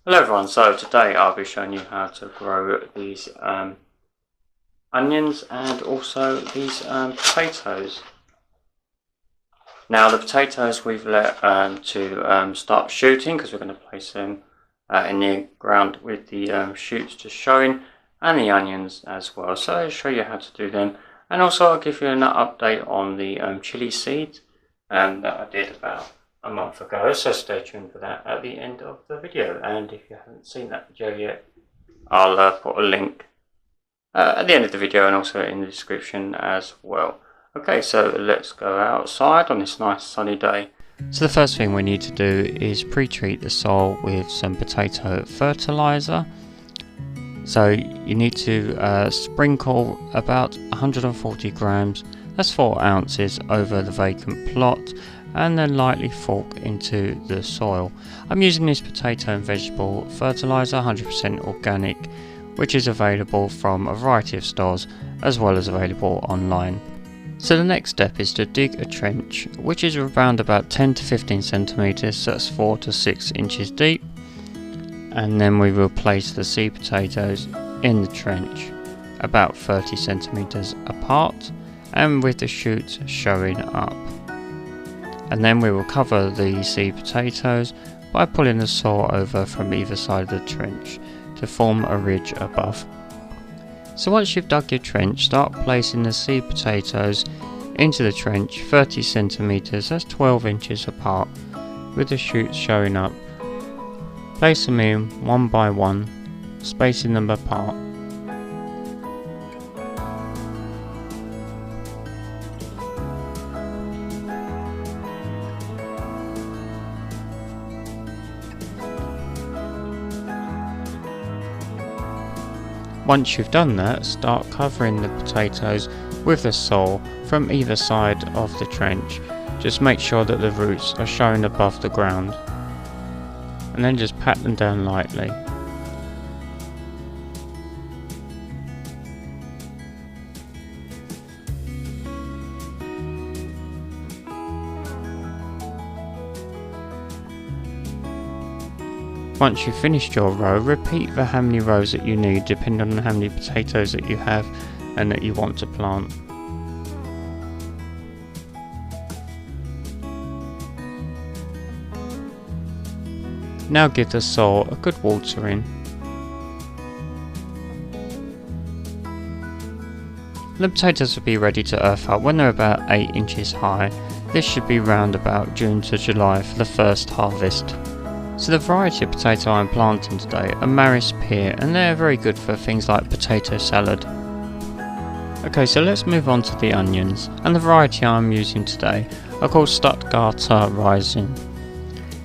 Hello everyone, so today I'll be showing you how to grow these onions and also these potatoes. Now the potatoes we've let to start shooting because we're going to place them in the ground with the shoots just showing, and the onions as well. So I'll show you how to do them, and also I'll give you an update on the chili seeds that I did about a month ago, so stay tuned for that at the end of the video. And if you haven't seen that video yet, I'll put a link at the end of the video and also in the description as well. Okay, so let's go outside on this nice sunny day. So the first thing we need to do is pre-treat the soil with some potato fertilizer. So you need to sprinkle about 140 grams, that's 4 ounces, over the vacant plot, and then lightly fork into the soil. I'm using this potato and vegetable fertilizer, 100% organic, which is available from a variety of stores as well as available online. So the next step is to dig a trench, which is around about 10 to 15 centimeters, so that's 4 to 6 inches deep, and then we will place the seed potatoes in the trench about 30 centimeters apart and with the shoots showing up. And then we will cover the seed potatoes by pulling the soil over from either side of the trench to form a ridge above. So once you've dug your trench, start placing the seed potatoes into the trench 30 centimeters, that's 12 inches apart, with the shoots showing up. Place them in one by one, spacing them apart. Once you've done that, start covering the potatoes with the soil from either side of the trench. Just make sure that the roots are showing above the ground, and then just pat them down lightly. Once you've finished your row, repeat for how many rows that you need depending on how many potatoes that you have and that you want to plant. Now give the soil a good watering. The potatoes will be ready to earth up when they're about 8 inches high. This should be round about June to July for the first harvest. So the variety of potato I'm planting today are Maris pear, and they're very good for things like potato salad. Okay, so let's move on to the onions, and the variety I'm using today are called Stuttgarter Rising.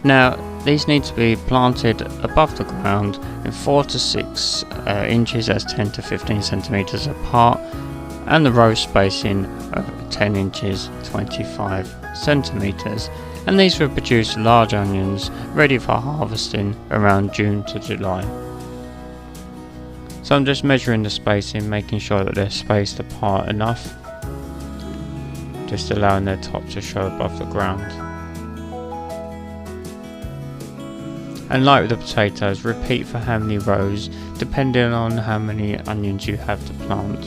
Now these need to be planted above the ground in 4 to 6 inches, as 10 to 15 centimeters apart, and the row spacing of 10 inches 25 centimeters. And these will produce large onions ready for harvesting around June to July. So I'm just measuring the spacing, making sure that they're spaced apart enough, just allowing their top to show above the ground. And like with the potatoes, repeat for how many rows depending on how many onions you have to plant.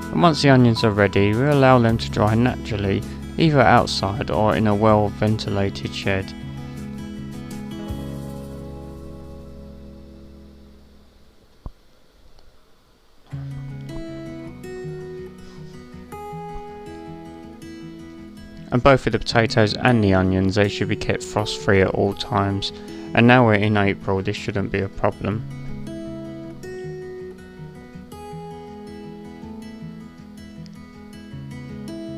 And once the onions are ready, we allow them to dry naturally, either outside or in a well ventilated shed. And both with the potatoes and the onions, they should be kept frost free at all times, and now we're in April, this shouldn't be a problem.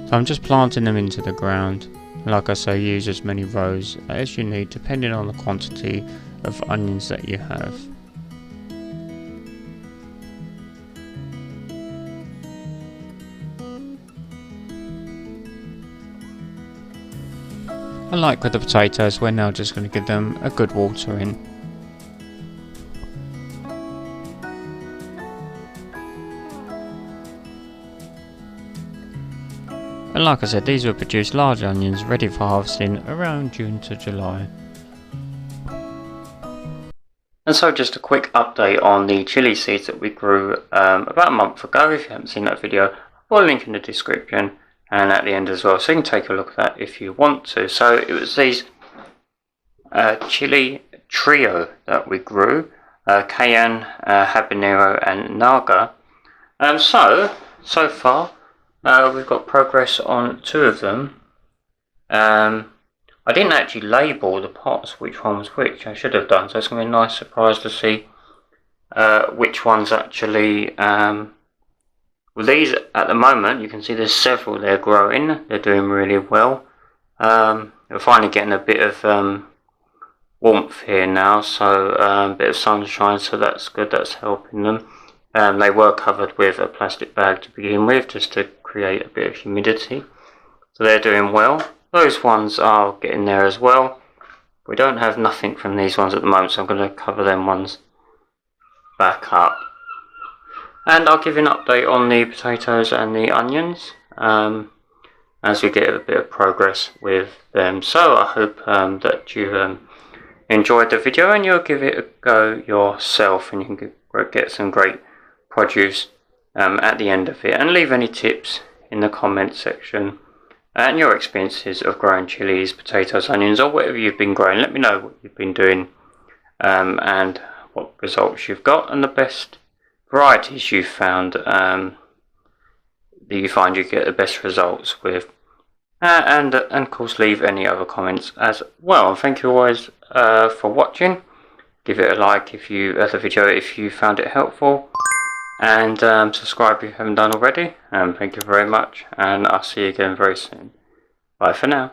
So I'm just planting them into the ground. Like I say, use as many rows as you need depending on the quantity of onions that you have. And like with the potatoes, we're now just going to give them a good watering. And like I said, these will produce large onions ready for harvesting around June to July. And so just a quick update on the chili seeds that we grew about a month ago. If you haven't seen that video, I'll put a link in the description and at the end as well, so you can take a look at that if you want to. So it was these chili trio that we grew, cayenne, habanero and naga. So far we've got progress on 2 of them. I didn't actually label the pots which one was which. I should have done, so it's going to be a nice surprise to see which ones actually. Well, these at the moment, you can see there's several there growing. They're doing really well. We're finally getting a bit of warmth here now, so a bit of sunshine, so that's good. That's helping them. They were covered with a plastic bag to begin with, just to create a bit of humidity. So they're doing well. Those ones are getting there as well. We don't have nothing from these ones at the moment, so I'm going to cover them ones back up. And I'll give you an update on the potatoes and the onions as we get a bit of progress with them. So I hope that you enjoyed the video and you'll give it a go yourself, and you can get some great produce at the end of it. And leave any tips in the comment section and your experiences of growing chilies, potatoes, onions, or whatever you've been growing. Let me know what you've been doing and what results you've got, and the best varieties you've found that you find you get the best results with. And of course, leave any other comments as well. Thank you always for watching. Give it a like if you the video if you found it helpful, and subscribe if you haven't done already. Thank you very much, and I'll see you again very soon. Bye for now.